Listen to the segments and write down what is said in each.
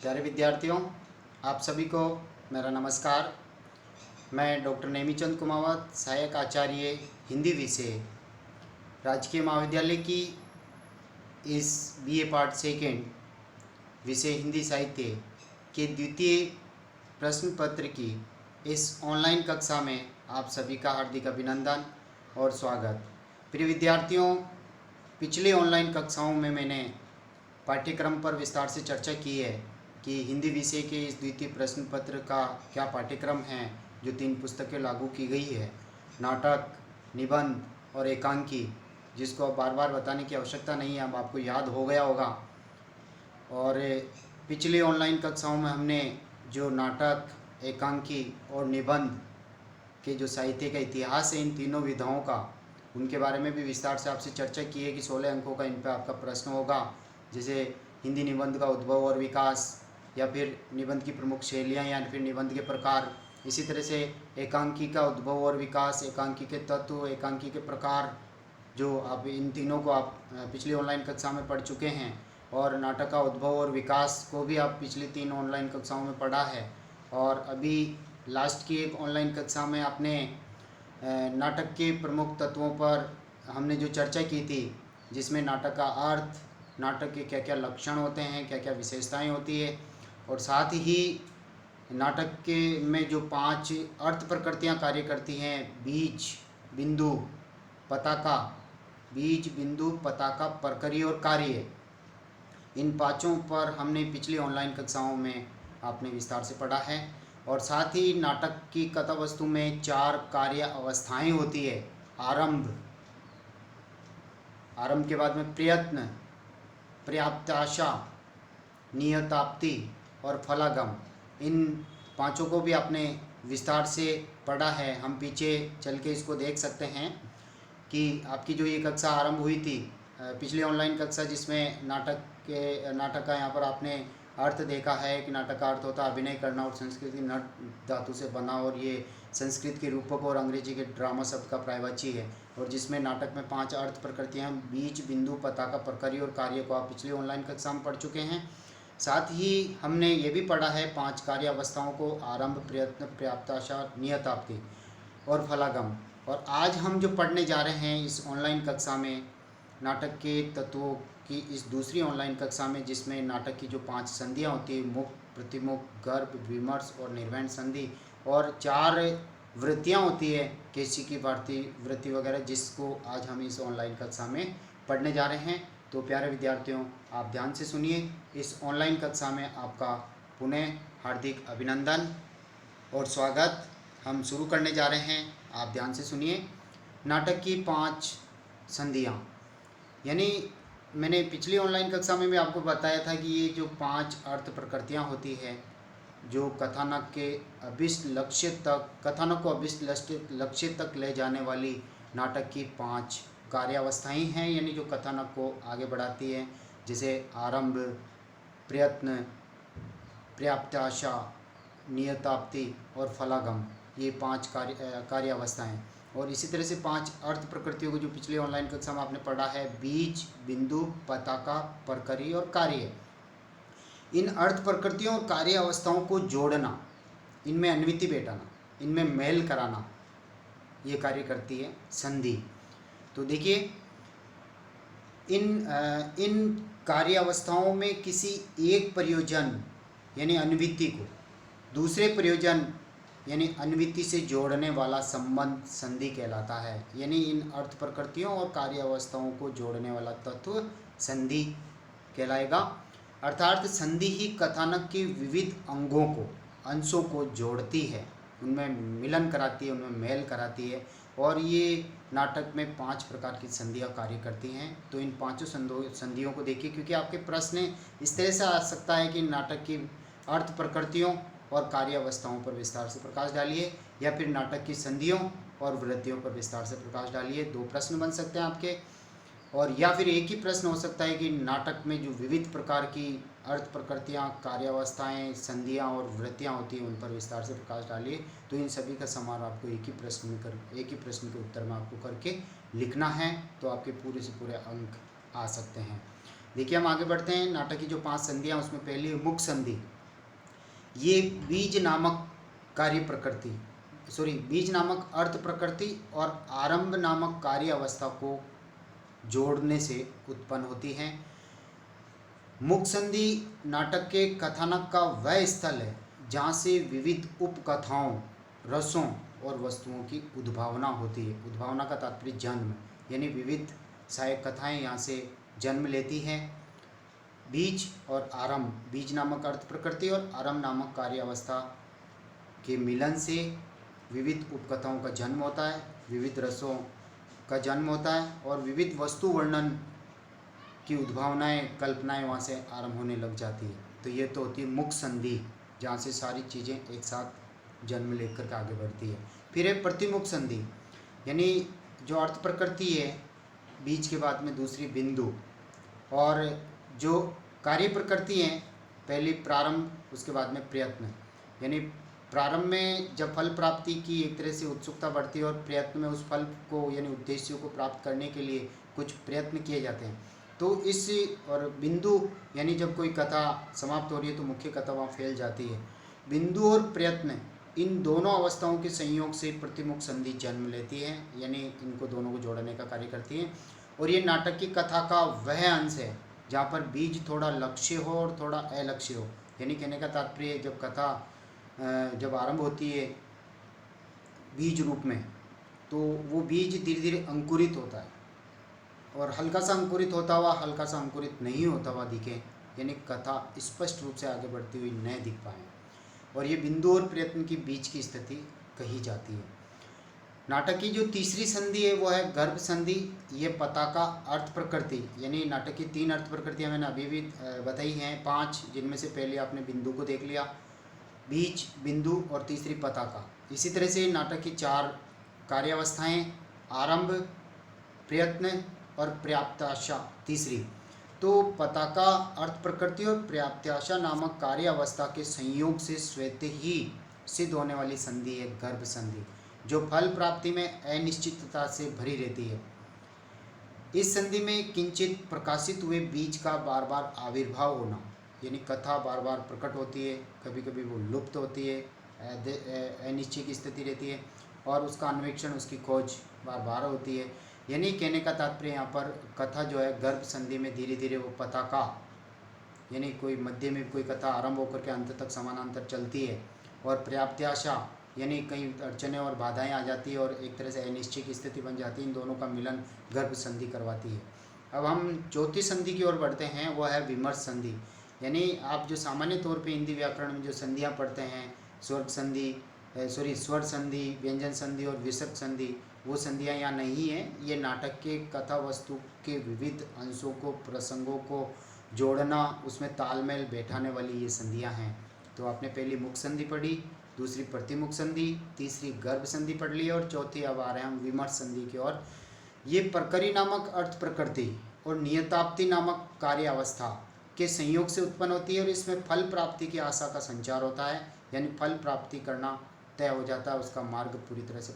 प्यारे विद्यार्थियों, आप सभी को मेरा नमस्कार। मैं डॉक्टर नेमीचंद कुमावत, सहायक आचार्य हिंदी विषय, राजकीय महाविद्यालय की इस बीए पार्ट सेकेंड विषय हिंदी साहित्य के द्वितीय प्रश्न पत्र की इस ऑनलाइन कक्षा में आप सभी का हार्दिक अभिनंदन और स्वागत। प्रिय विद्यार्थियों, पिछले ऑनलाइन कक्षाओं में मैंने पाठ्यक्रम पर विस्तार से चर्चा की है कि हिंदी विषय के इस द्वितीय प्रश्न पत्र का क्या पाठ्यक्रम है, जो 3 पुस्तकें लागू की गई है, नाटक, निबंध और एकांकी, जिसको अब बार बार बताने की आवश्यकता नहीं है, अब आपको याद हो गया होगा। और पिछले ऑनलाइन कक्षाओं में हमने जो नाटक, एकांकी और निबंध के जो साहित्य का इतिहास है, इन तीनों विधाओं का, उनके बारे में भी विस्तार से आपसे चर्चा की है कि 16 अंकों का इन पर आपका प्रश्न होगा, जैसे हिंदी निबंध का उद्भव और विकास, या फिर निबंध की प्रमुख शैलियाँ, या फिर निबंध के प्रकार। इसी तरह से एकांकी का उद्भव और विकास, एकांकी के तत्व, एकांकी के प्रकार, जो आप इन तीनों को आप पिछली ऑनलाइन कक्षा में पढ़ चुके हैं। और नाटक का उद्भव और विकास को भी आप पिछली 3 ऑनलाइन कक्षाओं में पढ़ा है। और अभी लास्ट की एक ऑनलाइन कक्षा में आपने नाटक के प्रमुख तत्वों पर हमने जो चर्चा की थी, जिसमें नाटक का अर्थ, नाटक के क्या क्या लक्षण होते हैं, क्या क्या विशेषताएं होती है, और साथ ही नाटक के में जो 5 अर्थ प्रकृतियाँ कार्य करती हैं, बीज, बिंदु, पताका, बीज, बिंदु, पताका, प्रकृति और कार्य, इन पाँचों पर हमने पिछली ऑनलाइन कक्षाओं में आपने विस्तार से पढ़ा है। और साथ ही नाटक की कथा वस्तु में 4 कार्य अवस्थाएं होती है, आरंभ, आरंभ के बाद में प्रयत्न, पर्याप्ताशा, नियताप्ति और फलागम। इन पांचों को भी आपने विस्तार से पढ़ा है। हम पीछे चल के इसको देख सकते हैं कि आपकी जो ये कक्षा आरंभ हुई थी, पिछली ऑनलाइन कक्षा, जिसमें नाटक का यहाँ पर आपने अर्थ देखा है कि नाटक का अर्थ होता है अभिनय करना, और संस्कृत की नट धातु से बना, और ये संस्कृत के रूपक और अंग्रेजी के ड्रामा शब्द का पर्यायवाची है। और जिसमें नाटक में 5 अर्थ प्रकृतियाँ, बीज, बिंदु, पताका, प्रकृति और कार्य को आप पिछली ऑनलाइन कक्षा में पढ़ चुके हैं। साथ ही हमने ये भी पढ़ा है 5 कार्य अवस्थाओं को, आरंभ, प्रयत्न, पर्याप्ताशा, नियताप्ति और फलागम। और आज हम जो पढ़ने जा रहे हैं इस ऑनलाइन कक्षा में, नाटक के तत्वों की इस दूसरी ऑनलाइन कक्षा में, जिसमें नाटक की जो 5 संधियाँ होती है, मुख, प्रतिमुख, गर्भ, विमर्श और निर्वहन संधि, और 4 वृत्तियाँ होती है, केसी की भारती वृत्ति वगैरह, जिसको आज हम इस ऑनलाइन कक्षा में पढ़ने जा रहे हैं। तो प्यारे विद्यार्थियों, आप ध्यान से सुनिए। इस ऑनलाइन कक्षा में आपका पुनः हार्दिक अभिनंदन और स्वागत। हम शुरू करने जा रहे हैं, आप ध्यान से सुनिए। नाटक की 5 संधियाँ, यानी मैंने पिछली ऑनलाइन कक्षा में भी आपको बताया था कि ये जो 5 अर्थ प्रकृतियाँ होती है, जो कथानक के अभिष्ट लक्ष्य तक, कथानक को अभिष्ट लक्ष्य तक ले जाने वाली नाटक की 5 कार्यावस्थाएं हैं, यानी जो कथानक को आगे बढ़ाती है, जैसे आरंभ, प्रयत्न, पर्याप्ताशा, नियताप्ति और फलागम, ये 5 कार्यावस्थाएं। और इसी तरह से 5 अर्थ प्रकृतियों को जो पिछले ऑनलाइन कक्षा में आपने पढ़ा है, बीज, बिंदु, पताका, प्रकृति और कार्य। इन अर्थ प्रकृतियों और कार्य अवस्थाओं को जोड़ना, इनमें अन्विति बैठाना, इनमें मेल कराना, ये कार्य करती है संधि। तो देखिए, इन कार्य अवस्थाओं में किसी एक प्रयोजन यानी अन्विति को दूसरे प्रयोजन यानी अन्विति से जोड़ने वाला संबंध संधि कहलाता है। यानी इन अर्थ प्रकृतियों और कार्य अवस्थाओं को जोड़ने वाला तत्व संधि कहलाएगा। अर्थात संधि ही कथानक के विविध अंगों को, अंशों को जोड़ती है, उनमें मिलन कराती है, उनमें मेल कराती है। और ये नाटक में 5 प्रकार की संधियाँ कार्य करती हैं। तो इन 5 संधियों को देखिए, क्योंकि आपके प्रश्न इस तरह से आ सकता है कि नाटक की अर्थ प्रकृतियों और कार्य अवस्थाओं पर विस्तार से प्रकाश डालिए, या फिर नाटक की संधियों और वृत्तियों पर विस्तार से प्रकाश डालिए। 2 प्रश्न बन सकते हैं आपके। और या फिर एक ही प्रश्न हो सकता है कि नाटक में जो विविध प्रकार की अर्थ प्रकृतियाँ, कार्यावस्थाएँ, संधियाँ और वृत्तियाँ होती हैं, उन पर विस्तार से प्रकाश डालिए। तो इन सभी का समाधान आपको एक ही प्रश्न के उत्तर में आपको करके लिखना है, तो आपके पूरे से पूरे अंक आ सकते हैं। देखिए हम आगे बढ़ते हैं। नाटक की जो 5 संधियाँ, उसमें पहली है मुख संधि। ये बीज नामक कार्य प्रकृति, बीज नामक अर्थ प्रकृति और आरंभ नामक कार्य अवस्था को जोड़ने से उत्पन्न होती है। मुख संधि नाटक के कथानक का वह स्थल है जहाँ से विविध उपकथाओं, रसों और वस्तुओं की उद्भावना होती है। उद्भावना का तात्पर्य जन्म, यानी विविध सहायक कथाएं यहाँ से जन्म लेती हैं। बीज और आरंभ, बीज नामक अर्थ प्रकृति और आरंभ नामक कार्य अवस्था के मिलन से विविध उपकथाओं का जन्म होता है, विविध रसों का जन्म होता है और विविध वस्तु वर्णन की उद्भावनाएं, कल्पनाएं वहाँ से आरंभ होने लग जाती है। तो ये तो होती है मुख संधि, जहाँ से सारी चीज़ें एक साथ जन्म लेकर के आगे बढ़ती है। फिर है प्रतिमुख संधि, यानी जो अर्थ प्रकृति है, बीज के बाद में दूसरी बिंदु, और जो कार्य प्रकृति है, पहली प्रारंभ, उसके बाद में प्रयत्न। यानी प्रारंभ में जब फल प्राप्ति की एक तरह से उत्सुकता बढ़ती है और प्रयत्न में उस फल को यानी उद्देश्यों को प्राप्त करने के लिए कुछ प्रयत्न किए जाते हैं। तो इस और बिंदु, यानी जब कोई कथा समाप्त हो रही है तो मुख्य कथा वहाँ फैल जाती है। बिंदु और प्रयत्न, इन दोनों अवस्थाओं के संयोग से प्रतिमुख संधि जन्म लेती है, यानी इनको दोनों को जोड़ने का कार्य करती है। और ये नाटक की कथा का वह अंश है जहाँ पर बीज थोड़ा लक्ष्य हो और थोड़ा अलक्ष्य हो। यानी कहने का तात्पर्य, जब कथा जब आरंभ होती है बीज रूप में, तो वो बीज धीरे धीरे अंकुरित होता है और हल्का सा अंकुरित होता हुआ हल्का सा अंकुरित नहीं होता हुआ दिखे, यानी कथा स्पष्ट रूप से आगे बढ़ती हुई न दिख पाए। और ये बिंदु और प्रयत्न की बीच की स्थिति कही जाती है। नाटक की जो तीसरी संधि है वो है गर्भ संधि। ये पताका अर्थ प्रकृति, यानी नाटक की 3 अर्थ प्रकृतियाँ मैंने अभी भी बताई हैं, 5, जिनमें से पहले आपने बिंदु को देख लिया, बीज, बिंदु और तीसरी पताका। इसी तरह से नाटक की 4 कार्यावस्थाएं, आरंभ, प्रयत्न और पर्याप्ताशा तीसरी। तो पताका अर्थ प्रकृति और पर्याप्ताशा नामक कार्य अवस्था के संयोग से स्वतः ही सिद्ध होने वाली संधि है गर्भ संधि, जो फल प्राप्ति में अनिश्चितता से भरी रहती है। इस संधि में किंचित प्रकाशित हुए बीज का बार बार आविर्भाव होना, यानी कथा बार बार प्रकट होती है, कभी कभी वो लुप्त होती है, अनिश्चित की स्थिति रहती है, और उसका अन्वेषण, उसकी खोज बार बार होती है। यानी कहने का तात्पर्य यहाँ पर कथा जो है गर्भ संधि में धीरे धीरे वो पताका, यानी कोई मध्य में कोई कथा आरंभ होकर के अंत तक समानांतर चलती है, और पर्याप्ताशा यानी कई अड़चनें और बाधाएं आ जाती है और एक तरह से अनिश्चित की स्थिति बन जाती है। इन दोनों का मिलन गर्भ संधि करवाती है। अब हम चौथी संधि की ओर बढ़ते हैं, वह है विमर्श संधि। यानी आप जो सामान्य तौर पे हिंदी व्याकरण में जो संधियाँ पढ़ते हैं, स्वर संधि, व्यंजन संधि और विसर्ग संधि, वो संधियाँ यहाँ नहीं है। ये नाटक के कथा वस्तु के विविध अंशों को, प्रसंगों को जोड़ना, उसमें तालमेल बैठाने वाली ये संधियाँ हैं। तो आपने पहली मुख संधि पढ़ी, दूसरी प्रतिमुख संधि, तीसरी गर्भ संधि पढ़ ली और चौथी अब आ रहे हैं हम विमर्श संधि की ओर। ये प्रकरी नामक अर्थ प्रकृति और नियताप्ति नामक कार्य अवस्था के संयोग से उत्पन्न होती है और इसमें फल प्राप्ति की आशा का संचार होता है, यानी फल प्राप्ति करना तय हो जाता है, उसका मार्ग पूरी तरह से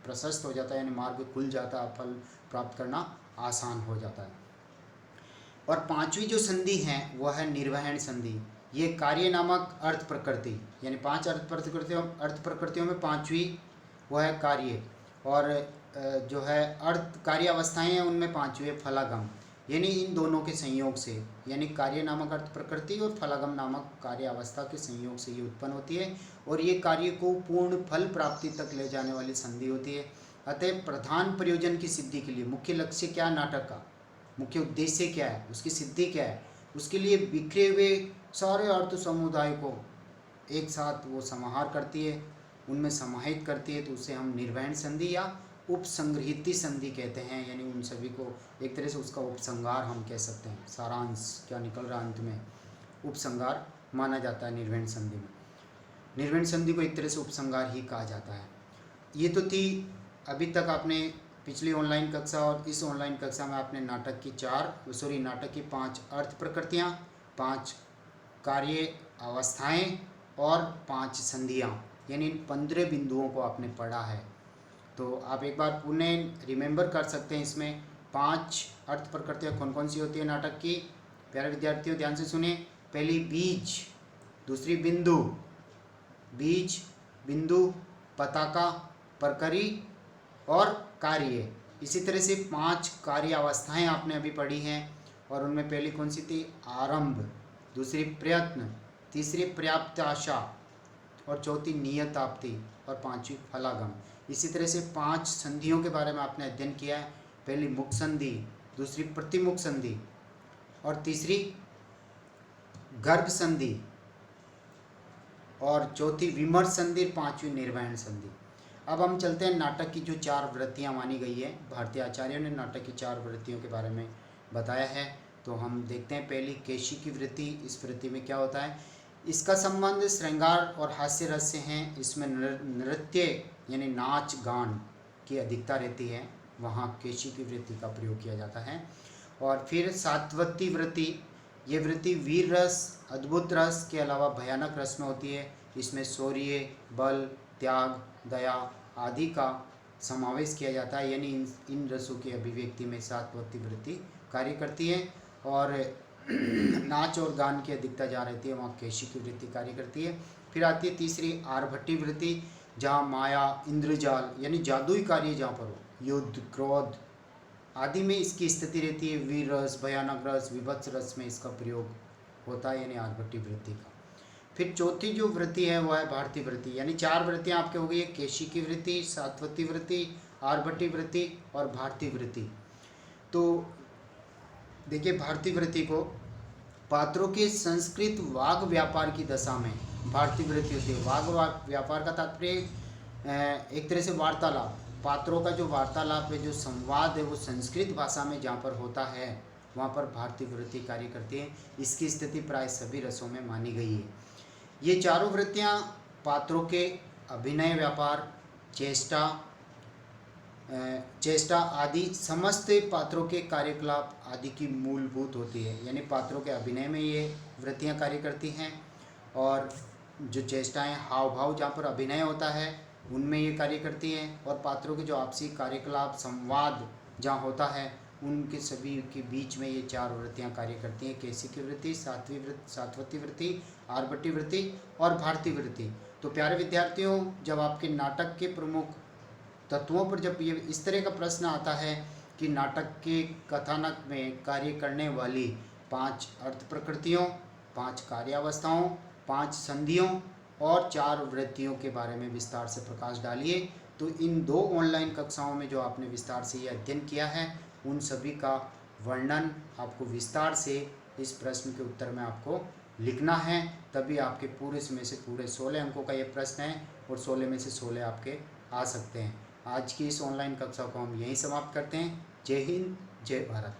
प्रशस्त हो जाता है, यानी मार्ग खुल जाता है, फल प्राप्त करना आसान हो जाता है। और पांचवी जो संधि है वह है निर्वहन संधि। ये कार्य नामक अर्थ प्रकृति, यानी 5 अर्थ प्रकृतियों में पांचवी वह है कार्य, और जो है अर्थ कार्य अवस्थाएं हैं उनमें पांचवी है फलागम। यानी इन दोनों के संयोग से, यानी कार्य नामक अर्थ प्रकृति और फलागम नामक कार्य अवस्था के संयोग से ये उत्पन्न होती है, और ये कार्य को पूर्ण फल प्राप्ति तक ले जाने वाली संधि होती है। अतः प्रधान प्रयोजन की सिद्धि के लिए मुख्य लक्ष्य क्या है, नाटक का मुख्य उद्देश्य क्या है, उसकी सिद्धि क्या है, उसके लिए बिखरे हुए सारे अर्थ समुदाय को एक साथ वो समाहार करती है, उनमें समाहित करती है, तो उसे हम निर्वहन संधि या उपसंग्रहित संधि कहते हैं। यानी उन सभी को एक तरह से उसका उपसंहार हम कह सकते हैं। सारांश क्या निकल रहा अंत में, उपसंहार माना जाता है निर्वहन संधि में। निर्वहन संधि को एक तरह से उपसंहार ही कहा जाता है। ये तो थी अभी तक आपने पिछली ऑनलाइन कक्षा और इस ऑनलाइन कक्षा में आपने नाटक की 5 अर्थ प्रकृतियाँ, 5 कार्य अवस्थाएं और 5 संधियाँ, यानी इन 15 बिंदुओं को आपने पढ़ा है। तो आप एक बार पुनः रिमेंबर कर सकते हैं, इसमें 5 अर्थ प्रकृतियाँ कौन कौन सी होती है नाटक की, प्यारे विद्यार्थियों ध्यान से सुने। पहली बीज, दूसरी बिंदु, बीज, बिंदु, पताका, प्रकरी और कार्य। इसी तरह से 5 कार्य अवस्थाएं आपने अभी पढ़ी हैं और उनमें पहली कौन सी थी? आरंभ, दूसरी प्रयत्न, तीसरी पर्याप्त आशा और चौथी नियताप्ति और पांचवी फलागम। इसी तरह से 5 संधियों के बारे में आपने अध्ययन किया है। पहली मुख संधि, दूसरी प्रतिमुख संधि और तीसरी गर्भ संधि और चौथी विमर्श संधि, पांचवी निर्वहन संधि। अब हम चलते हैं नाटक की जो 4 वृत्तियां मानी गई है। भारतीय आचार्यों ने नाटक की 4 वृत्तियों के बारे में बताया है। तो हम देखते हैं पहली केशी की वृत्ति। इस वृत्ति में क्या होता है? इसका संबंध श्रृंगार और हास्य रस से है। इसमें नृत्य यानी नाच गान की अधिकता रहती है, वहाँ केशी की वृत्ति का प्रयोग किया जाता है। और फिर सात्वती वृत्ति, ये वृत्ति वीर रस, अद्भुत रस के अलावा भयानक रस में होती है। इसमें शौर्य, बल, त्याग, दया आदि का समावेश किया जाता है, यानी इन रसों की अभिव्यक्ति में सात्वती वृत्ति कार्य करती है। और नाच और गान की अधिकता जहाँ रहती है वहाँ केशी की वृत्ति कार्य करती है। फिर आती है तीसरी आर्भटी वृत्ति, जहाँ माया, इंद्रजाल यानी जादुई कार्य जहाँ पर हो, युद्ध, क्रोध आदि में इसकी स्थिति रहती है। वीर रस, भयानक रस, विभत्स रस में इसका प्रयोग होता है, यानी आर्भटी वृत्ति का। फिर चौथी जो वृत्ति है वह है भारती वृत्ति, यानी 4 वृत्तियाँ आपके हो गई है। केशी की वृत्ति, सात्वती वृत्ति, आर्भटी वृत्ति और भारती वृत्ति। तो देखिए भारती वृत्ति को पात्रों के संस्कृत वाग व्यापार की दशा में भारती वृत्ति होती है। वाग व्यापार का तात्पर्य एक तरह से वार्तालाप, पात्रों का जो वार्तालाप है, जो संवाद है, वो संस्कृत भाषा में जहाँ पर होता है वहाँ पर भारती वृत्ति कार्य करती है। इसकी स्थिति प्राय सभी रसों में मानी गई है। ये चारों वृत्तियाँ पात्रों के अभिनय व्यापार, चेष्टा आदि समस्त पात्रों के कार्यकलाप आदि की मूलभूत होती है, यानी पात्रों के अभिनय में ये वृत्तियाँ कार्य करती हैं। और जो चेष्टाएं, हाव भाव जहाँ पर अभिनय होता है उनमें ये कार्य करती हैं। और पात्रों के जो आपसी कार्यकलाप, संवाद जहाँ होता है, उनके सभी के बीच में ये 4 वृत्तियाँ कार्य करती हैं। केशी की वृत्ति, सात्वती वृत्ति, आर्भटी वृत्ति और भारती वृत्ति। तो प्यारे विद्यार्थियों, जब आपके नाटक के प्रमुख तत्वों पर जब ये इस तरह का प्रश्न आता है कि नाटक के कथानक में कार्य करने वाली 5 अर्थ प्रकृतियों, 5 कार्यावस्थाओं, 5 संधियों और 4 वृत्तियों के बारे में विस्तार से प्रकाश डालिए। तो इन 2 ऑनलाइन कक्षाओं में जो आपने विस्तार से ये अध्ययन किया है, उन सभी का वर्णन आपको विस्तार से इस प्रश्न के उत्तर में आपको लिखना है। तभी आपके पूरे में से पूरे 16 अंकों का ये प्रश्न है और 16 में से 16 आपके आ सकते हैं। आज की इस ऑनलाइन कक्षा को हम यहीं समाप्त करते हैं। जय हिंद, जय भारत।